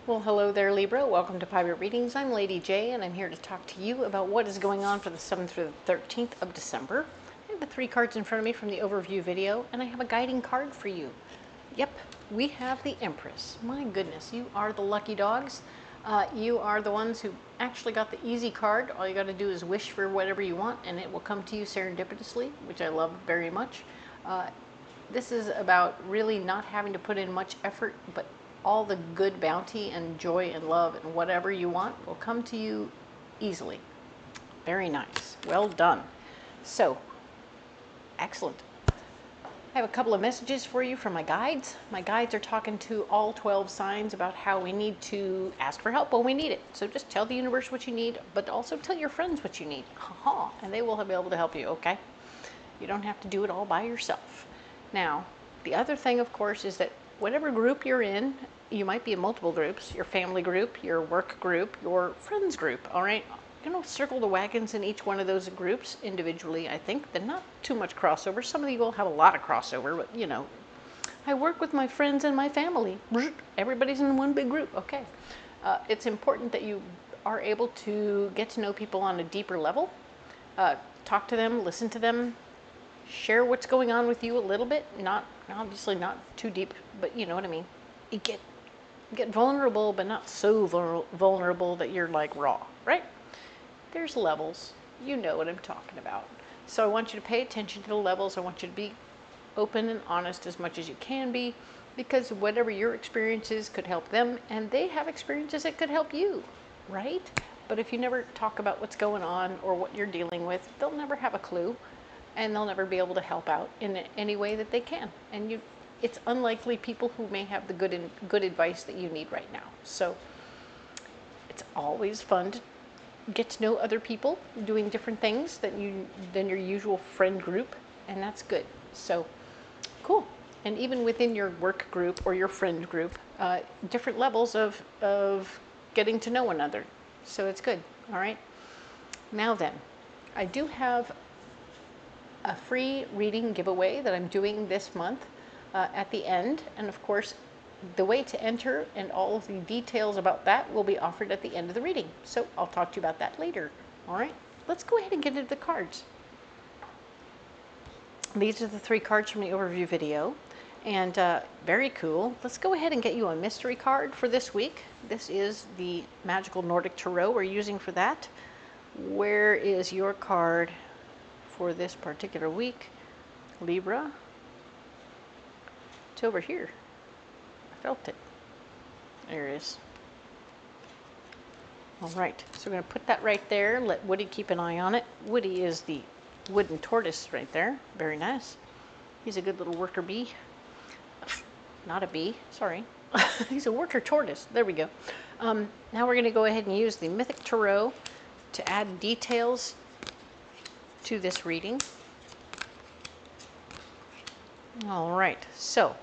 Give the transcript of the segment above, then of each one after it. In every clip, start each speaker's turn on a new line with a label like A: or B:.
A: Well, hello there, Libra. Welcome to Private Readings. I'm Lady J, and I'm here to talk to you about what is going on for the 7th through the 13th of December. I have the 3 cards in front of me from the overview video, and I have a guiding card for you. Yep, we have the Empress. My goodness, you are the lucky dogs. You are the ones who actually got the easy card. All you got to do is wish for whatever you want, and it will come to you serendipitously, which I love very much. This is about really not having to put in much effort, but all the good bounty and joy and love and whatever you want will come to you easily. Very nice. Well done. So, excellent. I have a couple of messages for you from my guides. My guides are talking to all 12 signs about how we need to ask for help when we need it. So just tell the universe what you need, but also tell your friends what you need. And they will be able to help you, okay? You don't have to do it all by yourself. Now, the other thing, of course, is that whatever group you're in, you might be in multiple groups, your family group, your work group, your friends group, all right? You know, circle the wagons in each one of those groups individually, I think. They're not too much crossover. Some of you will have a lot of crossover, but you know, I work with my friends and my family. Everybody's in one big group, okay. It's important that you are able to get to know people on a deeper level, talk to them, listen to them, share what's going on with you a little bit, not obviously not too deep, but you know what I mean. You get vulnerable, but not so vulnerable that you're like raw, right? There's levels. You know what I'm talking about. So I want you to pay attention to the levels. I want you to be open and honest as much as you can be, because whatever your experiences could help them, and they have experiences that could help you, right? But if you never talk about what's going on or what you're dealing with, they'll never have a clue. And they'll never be able to help out in any way that they can. And it's unlikely people who may have the good advice that you need right now. So it's always fun to get to know other people doing different things than your usual friend group, and that's good. So cool. And even within your work group or your friend group, different levels of getting to know one another. So it's good. All right. Now then, I do have a free reading giveaway that I'm doing this month at the end. And of course, the way to enter and all of the details about that will be offered at the end of the reading. So I'll talk to you about that later. All right, let's go ahead and get into the cards. These are the 3 cards from the overview video. And very cool. Let's go ahead and get you a mystery card for this week. This is the Magical Nordic Tarot we're using for that. Where is your card for this particular week, Libra? It's over here. I felt it. There it is. All right, so we're going to put that right there and let Woody keep an eye on it. Woody is the wooden tortoise right there. Very nice. He's a good little worker bee. Not a bee, sorry. He's a worker tortoise. There we go. Now we're going to go ahead and use the Mythic Tarot to add details to this reading. All right, so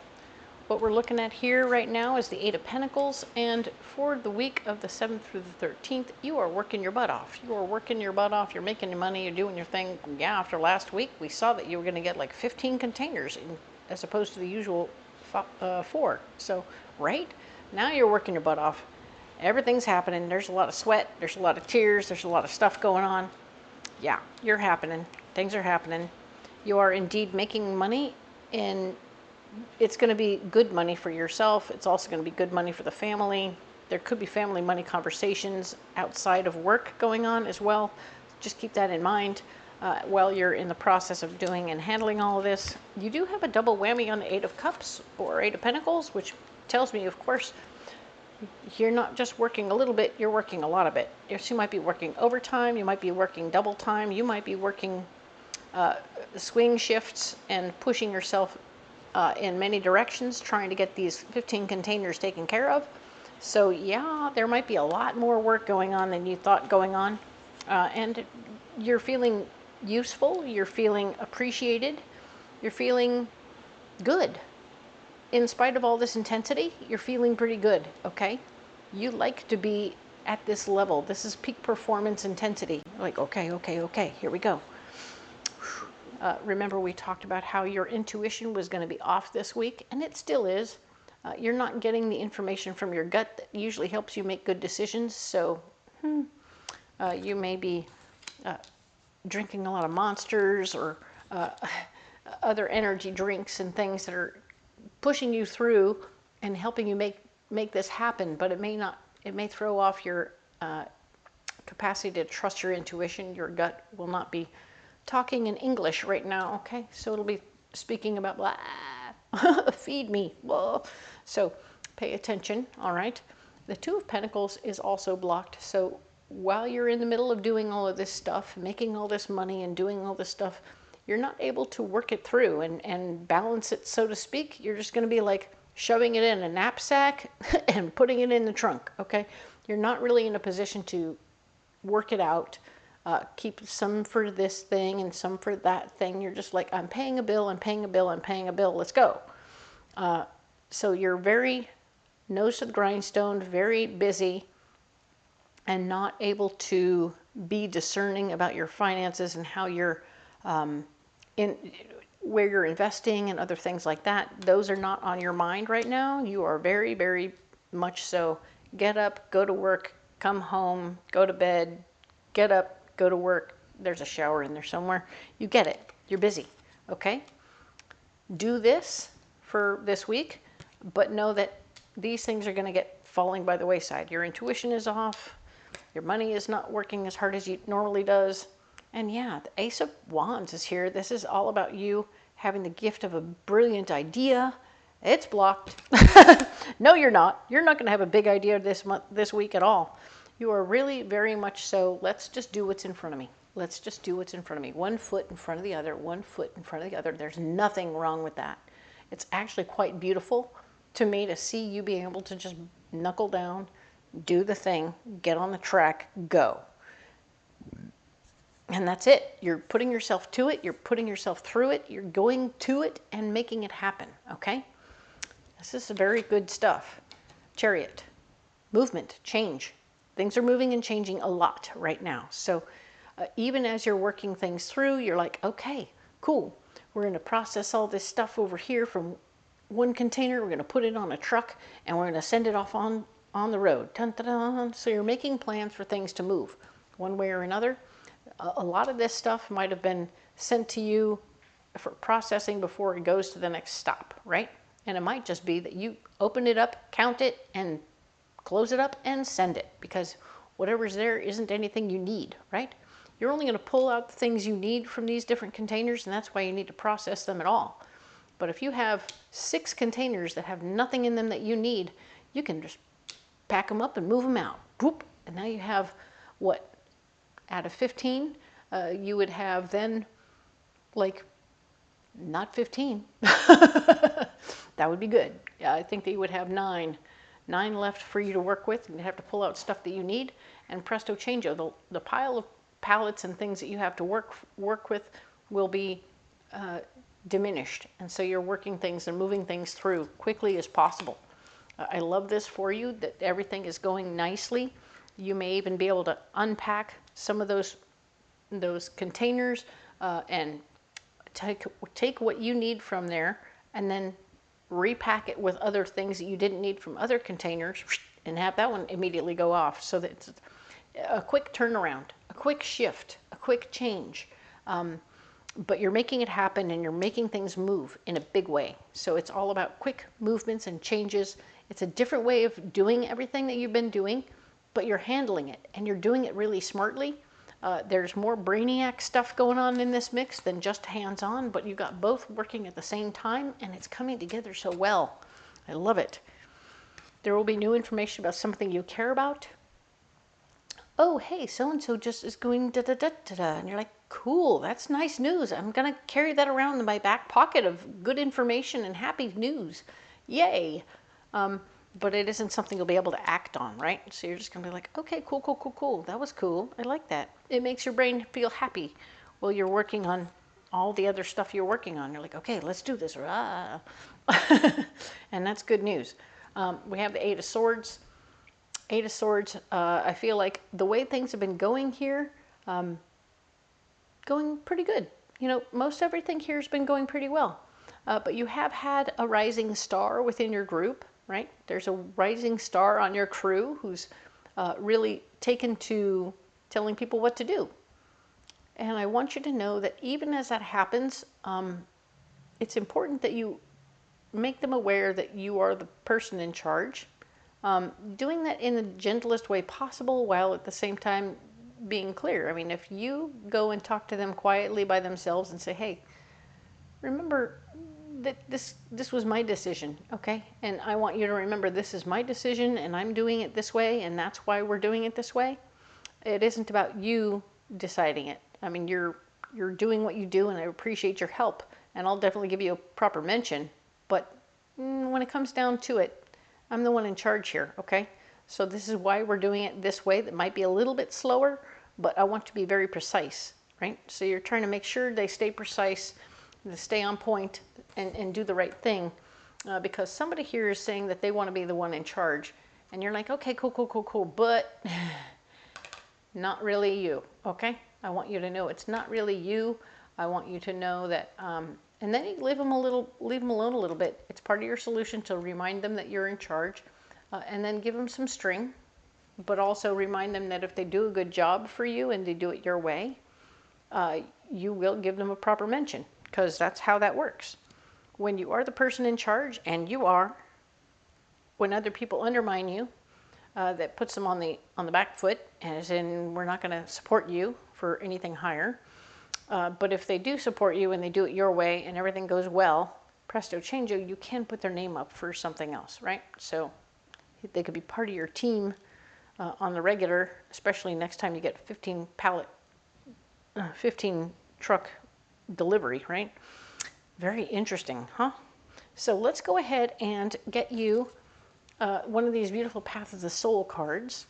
A: what we're looking at here right now is the 8 of Pentacles, and for the week of the 7th through the 13th, you are working your butt off. You are working your butt off. You're making your money. You're doing your thing. Yeah, after last week, we saw that you were going to get like 15 containers as opposed to the usual 4. So, right? Now you're working your butt off. Everything's happening. There's a lot of sweat. There's a lot of tears. There's a lot of stuff going on. Yeah, you're happening. Things are happening. You are indeed making money, and it's going to be good money for yourself. It's also going to be good money for the family. There could be family money conversations outside of work going on as well. Just keep that in mind while you're in the process of doing and handling all of this. You do have a double whammy on the 8 of Cups or 8 of Pentacles, which tells me, of course, you're not just working a little bit, you're working a lot of it. You might be working overtime, you might be working double time, you might be working swing shifts and pushing yourself in many directions, trying to get these 15 containers taken care of. So yeah, there might be a lot more work going on than you thought going on. And you're feeling useful, you're feeling appreciated, you're feeling good. In spite of all this intensity, you're feeling pretty good, okay? You like to be at this level. This is peak performance intensity. Like, okay, here we go. Remember we talked about how your intuition was going to be off this week, and it still is. You're not getting the information from your gut that usually helps you make good decisions. So you may be drinking a lot of Monsters or other energy drinks and things that are pushing you through and helping you make this happen. But it may not. It may throw off your capacity to trust your intuition. Your gut will not be talking in English right now. Okay, so it'll be speaking about blah, feed me. Blah. So pay attention. All right. The Two of Pentacles is also blocked. So while you're in the middle of doing all of this stuff, making all this money and doing all this stuff, you're not able to work it through and balance it, so to speak. You're just going to be like shoving it in a knapsack and putting it in the trunk, okay? You're not really in a position to work it out, keep some for this thing and some for that thing. You're just like, I'm paying a bill, I'm paying a bill, I'm paying a bill, let's go. So you're very nose to the grindstone, very busy, and not able to be discerning about your finances and how you're where you're investing and other things like that. Those are not on your mind right now. You are very, very much so get up, go to work, come home, go to bed, get up, go to work. There's a shower in there somewhere. You get it. You're busy. Okay? Do this for this week, but know that these things are going to get falling by the wayside. Your intuition is off. Your money is not working as hard as it normally does. And yeah, the Ace of Wands is here. This is all about you having the gift of a brilliant idea. It's blocked. No, you're not. You're not going to have a big idea this week at all. You are really very much so, let's just do what's in front of me. Let's just do what's in front of me. 1 foot in front of the other, 1 foot in front of the other. There's nothing wrong with that. It's actually quite beautiful to me to see you being able to just knuckle down, do the thing, get on the track, go. And that's it. You're putting yourself to it. You're putting yourself through it. You're going to it and making it happen. Okay? This is very good stuff. Chariot. Movement. Change. Things are moving and changing a lot right now. So even as you're working things through, you're like, okay, cool. We're going to process all this stuff over here from one container. We're going to put it on a truck and we're going to send it off on the road. Dun, dun, dun. So you're making plans for things to move one way or another. A lot of this stuff might have been sent to you for processing before it goes to the next stop, right? And it might just be that you open it up, count it, and close it up and send it, because whatever's there isn't anything you need, right? You're only going to pull out the things you need from these different containers, and that's why you need to process them at all. But if you have 6 containers that have nothing in them that you need, you can just pack them up and move them out. Whoop, and now you have, what, out of 15, you would have then, like, not 15. That would be good. I think that you would have 9 left for you to work with, and you have to pull out stuff that you need, and presto changeo. The pile of pallets and things that you have to work with will be diminished, and so you're working things and moving things through quickly as possible. I love this for you, that everything is going nicely. You may even be able to unpack some of those containers and take what you need from there and then repack it with other things that you didn't need from other containers and have that one immediately go off. So that it's a quick turnaround, a quick shift, a quick change. But you're making it happen and you're making things move in a big way. So it's all about quick movements and changes. It's a different way of doing everything that you've been doing, but you're handling it and you're doing it really smartly. There's more brainiac stuff going on in this mix than just hands-on, but you've got both working at the same time, and it's coming together so well. I love it. There will be new information about something you care about. Oh, hey, so-and-so just is going da-da-da-da-da, and you're like, cool, that's nice news. I'm going to carry that around in my back pocket of good information and happy news. Yay. But it isn't something you'll be able to act on, right? So you're just going to be like, okay, cool, cool, cool, cool. That was cool. I like that. It makes your brain feel happy while you're working on all the other stuff you're working on. You're like, okay, let's do this. And that's good news. We have the 8 of Swords. 8 of Swords, I feel like the way things have been going here, going pretty good. You know, most everything here has been going pretty well. but you have had a rising star within your group, right? There's a rising star on your crew who's really taken to telling people what to do. And I want you to know that even as that happens, it's important that you make them aware that you are the person in charge. Doing that in the gentlest way possible while at the same time being clear. I mean, if you go and talk to them quietly by themselves and say, hey, remember that this was my decision, okay? And I want you to remember this is my decision and I'm doing it this way and that's why we're doing it this way. It isn't about you deciding it. I mean, you're doing what you do and I appreciate your help and I'll definitely give you a proper mention. But when it comes down to it, I'm the one in charge here, okay? So this is why we're doing it this way. That might be a little bit slower, but I want to be very precise, right? So you're trying to make sure they stay precise, they stay on point, and do the right thing. Because somebody here is saying that they want to be the one in charge. And you're like, okay, cool, but not really you, okay? I want you to know it's not really you. I want you to know that, and then you leave them alone a little bit. It's part of your solution to remind them that you're in charge, and then give them some string, but also remind them that if they do a good job for you and they do it your way, you will give them a proper mention, because that's how that works. When you are the person in charge, and you are, when other people undermine you, that puts them on the back foot, as in we're not going to support you for anything higher. But if they do support you and they do it your way and everything goes well, presto changeo, you can put their name up for something else, right? So they could be part of your team on the regular, especially next time you get 15 truck delivery, right? Very interesting, huh? So let's go ahead and get you one of these beautiful Path of the Soul cards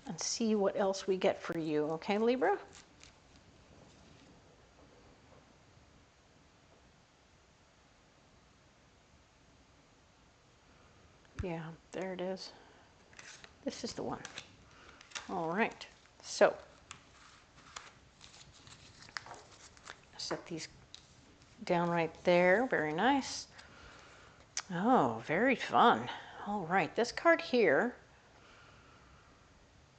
A: and see what else we get for you. Okay, Libra? Yeah, there it is. This is the one. All right. So, set these down right there. Very nice. Oh, very fun. All right. This card here,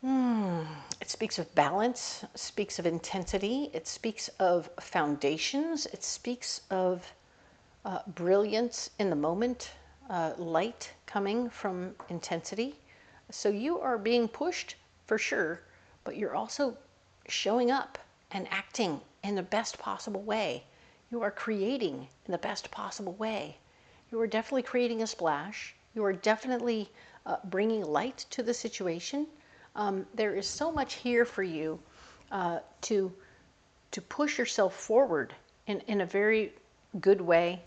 A: it speaks of balance, it speaks of intensity, it speaks of foundations, it speaks of brilliance in the moment, light coming from intensity. So you are being pushed for sure, but you're also showing up and acting in the best possible way. You are creating in the best possible way. You are definitely creating a splash. You are definitely bringing light to the situation. There is so much here for you to push yourself forward in a very good way.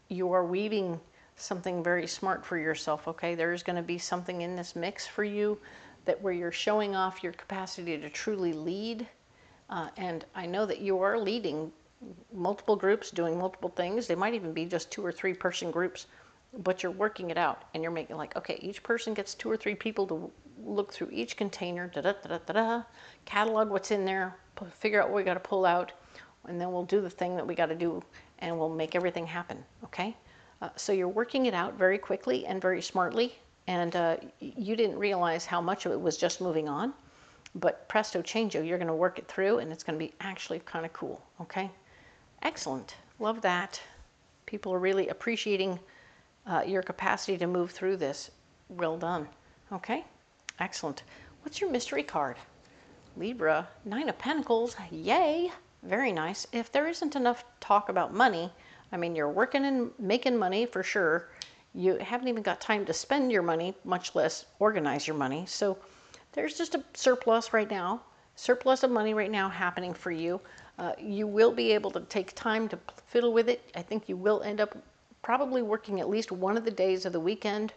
A: You are weaving something very smart for yourself, okay? There's going to be something in this mix for you that where you're showing off your capacity to truly lead. And I know that you are leading multiple groups, doing multiple things. They might even be just 2 or 3 person groups, but you're working it out and you're making like, okay, each person gets 2 or 3 people to look through each container, catalog what's in there, figure out what we got to pull out, and then we'll do the thing that we got to do and we'll make everything happen, okay? So you're working it out very quickly and very smartly, and you didn't realize how much of it was just moving on, but presto changeo, you're going to work it through and it's going to be actually kind of cool, okay? Excellent. Love that. People are really appreciating your capacity to move through this. Well done. Okay, excellent. What's your mystery card? Libra, 9 of Pentacles. Yay. Very nice. If there isn't enough talk about money, I mean, you're working and making money for sure. You haven't even got time to spend your money, much less organize your money. So there's just a surplus right now, surplus of money right now happening for you. You will be able to take time to fiddle with it. I think you will end up probably working at least one of the days of the weekend,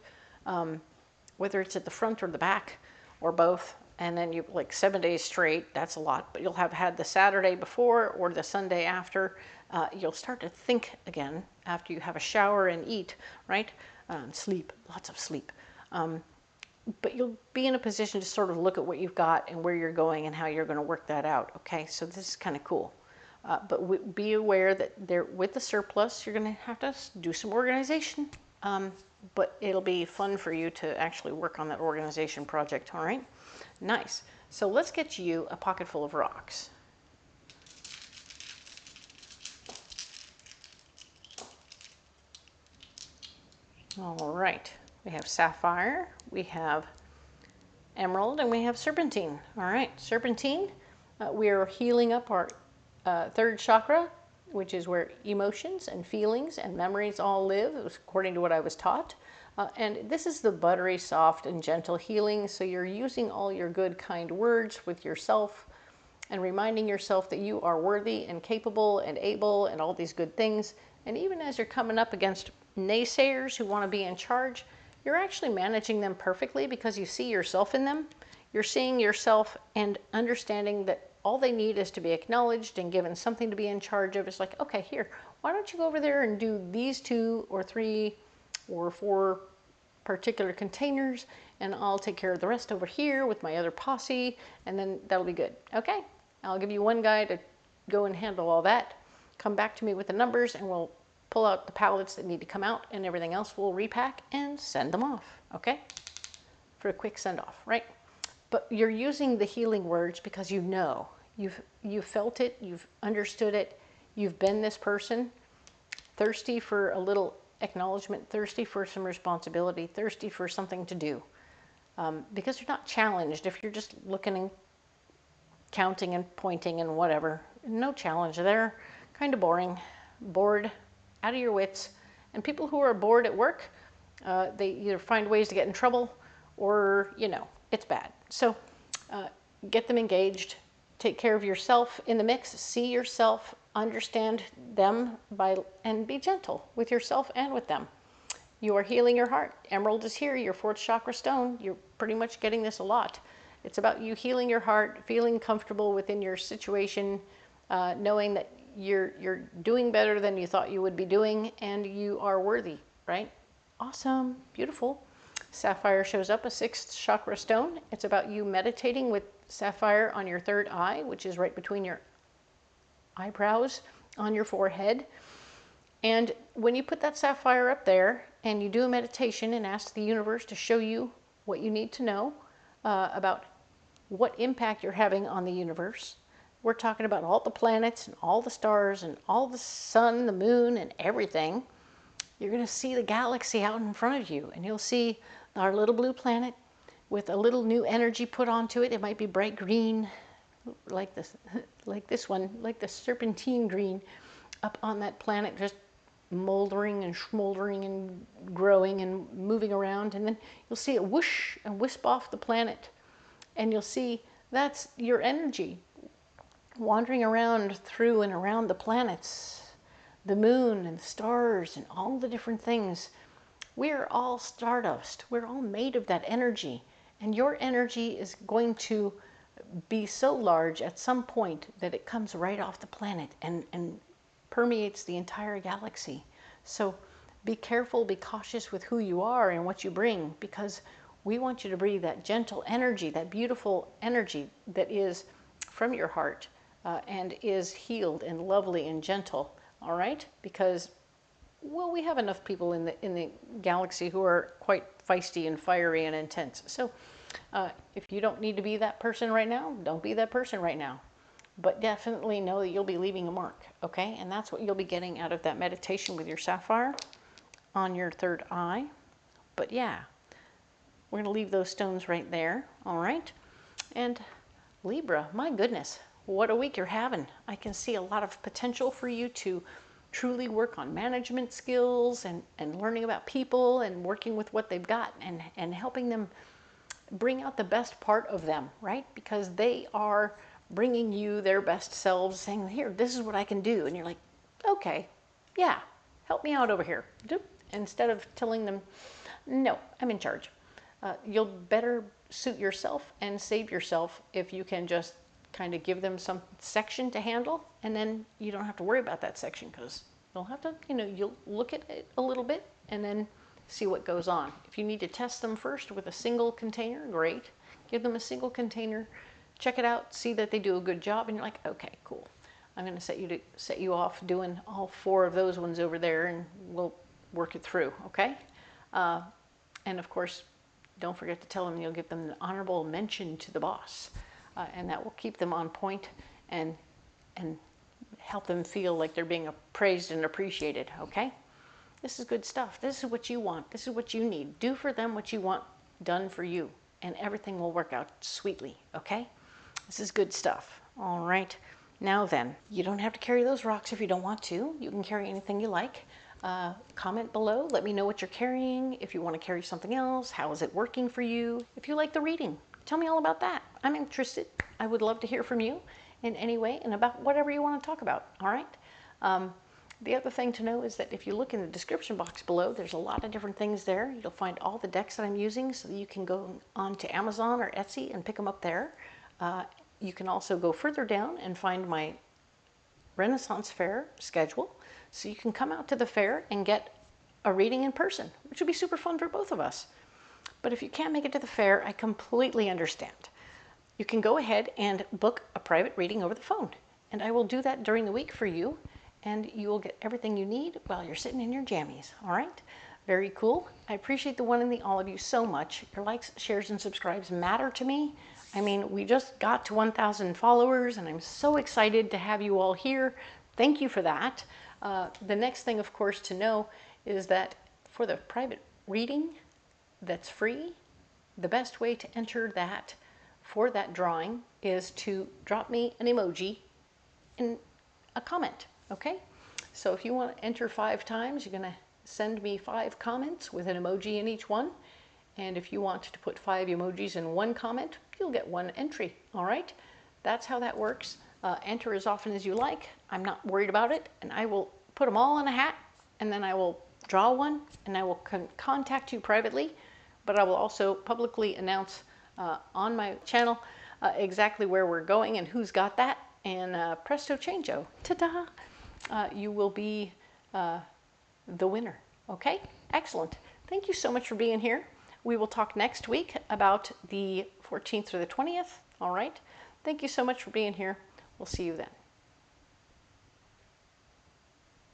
A: whether it's at the front or the back or both. And then you like 7 days straight, that's a lot, but you'll have had the Saturday before or the Sunday after. You'll start to think again after you have a shower and eat, right? Sleep, lots of sleep. But you'll be in a position to sort of look at what you've got and where you're going and how you're going to work that out, okay? So this is kind of cool. But be aware that with the surplus, you're going to have to do some organization. But it'll be fun for you to actually work on that organization project, all right? Nice. So let's get you a pocket full of rocks. All right. We have sapphire, we have emerald, and we have serpentine. All right, serpentine, we are healing up our third chakra, which is where emotions and feelings and memories all live, according to what I was taught. And this is the buttery, soft, and gentle healing. So you're using all your good, kind words with yourself and reminding yourself that you are worthy and capable and able and all these good things. And even as you're coming up against naysayers who want to be in charge, you're actually managing them perfectly because you see yourself in them. You're seeing yourself and understanding that all they need is to be acknowledged and given something to be in charge of. It's like, okay, here, why don't you go over there and do these 2 or 3 or 4 particular containers, and I'll take care of the rest over here with my other posse, and then that'll be good. Okay, I'll give you one guy to go and handle all that. Come back to me with the numbers, and we'll pull out the pallets that need to come out, and everything else we'll repack and send them off, okay? For a quick send off, right? But you're using the healing words because you know, you've felt it, you've understood it, you've been this person, thirsty for a little acknowledgement, thirsty for some responsibility, thirsty for something to do. Because you're not challenged if you're just looking and counting and pointing and whatever. No challenge there, kind of boring, bored, out of your wits. And people who are bored at work, they either find ways to get in trouble or, you know, it's bad. So get them engaged, take care of yourself in the mix, see yourself, understand them, and be gentle with yourself and with them. You are healing your heart. Emerald is here, your 4th chakra stone. You're pretty much getting this a lot. It's about you healing your heart, feeling comfortable within your situation, knowing that you're doing better than you thought you would be doing, and you are worthy, right? Awesome, beautiful. Sapphire shows up, a 6th chakra stone. It's about you meditating with sapphire on your 3rd eye, which is right between your eyebrows on your forehead. And when you put that sapphire up there and you do a meditation and ask the universe to show you what you need to know about what impact you're having on the universe, we're talking about all the planets and all the stars and all the sun, the moon, and everything. You're going to see the galaxy out in front of you, and you'll see our little blue planet with a little new energy put onto it. It might be bright green, like this one, like the serpentine green, up on that planet, just moldering and smoldering and growing and moving around. And then you'll see it whoosh and wisp off the planet, and you'll see that's your energy wandering around through and around the planets, the moon and the stars and all the different things. We're all stardust. We're all made of that energy. And your energy is going to be so large at some point that it comes right off the planet and permeates the entire galaxy. So be careful, be cautious with who you are and what you bring, because we want you to breathe that gentle energy, that beautiful energy that is from your heart and is healed and lovely and gentle, all right? Because, well, we have enough people in the galaxy who are quite feisty and fiery and intense. So if you don't need to be that person right now, don't be that person right now. But definitely know that you'll be leaving a mark, okay? And that's what you'll be getting out of that meditation with your sapphire on your 3rd eye. But yeah, we're going to leave those stones right there, all right? And Libra, my goodness, what a week you're having. I can see a lot of potential for you to truly work on management skills and learning about people and working with what they've got and helping them bring out the best part of them, right? Because they are bringing you their best selves, saying, here, this is what I can do. And you're like, okay, yeah, help me out over here. Instead of telling them, no, I'm in charge. You'll better suit yourself and save yourself if you can just kind of give them some section to handle, and then you don't have to worry about that section, because you'll have to, you'll look at it a little bit and then see what goes on. If you need to test them first with a single container, great. Give them a single container, check it out, see that they do a good job, and you're like, okay, cool. I'm going to set you off doing all 4 of those ones over there, and we'll work it through, okay? And of course, don't forget to tell them you'll give them an honorable mention to the boss, and that will keep them on point and help them feel like they're being praised and appreciated, okay? This is good stuff. This is what you want. This is what you need. Do for them what you want done for you, and everything will work out sweetly, okay? This is good stuff. All right. Now then, you don't have to carry those rocks if you don't want to. You can carry anything you like. Comment below. Let me know what you're carrying. If you want to carry something else, how is it working for you? If you like the reading, tell me all about that. I'm interested. I would love to hear from you in any way and about whatever you want to talk about. All right. The other thing to know is that if you look in the description box below, there's a lot of different things there. You'll find all the decks that I'm using, so that you can go on to Amazon or Etsy and pick them up there. You can also go further down and find my Renaissance Fair schedule, so you can come out to the fair and get a reading in person, which would be super fun for both of us. But if you can't make it to the fair, I completely understand. You can go ahead and book a private reading over the phone, and I will do that during the week for you, and you will get everything you need while you're sitting in your jammies. All right? Very cool. I appreciate the one and the all of you so much. Your likes, shares, and subscribes matter to me. I mean, we just got to 1,000 followers, and I'm so excited to have you all here. Thank you for that. The next thing, of course, to know is that for the private reading that's free, the best way to enter that for that drawing is to drop me an emoji in a comment, okay? So if you want to enter 5 times, you're going to send me 5 comments with an emoji in each one. And if you want to put 5 emojis in 1 comment, you'll get 1 entry, all right? That's how that works. Enter as often as you like. I'm not worried about it, and I will put them all in a hat, and then I will draw one, and I will contact you privately, but I will also publicly announce on my channel exactly where we're going and who's got that, and presto changeo, ta-da! You will be the winner, okay? Excellent. Thank you so much for being here. We will talk next week about the 14th through the 20th, all right? Thank you so much for being here. We'll see you then.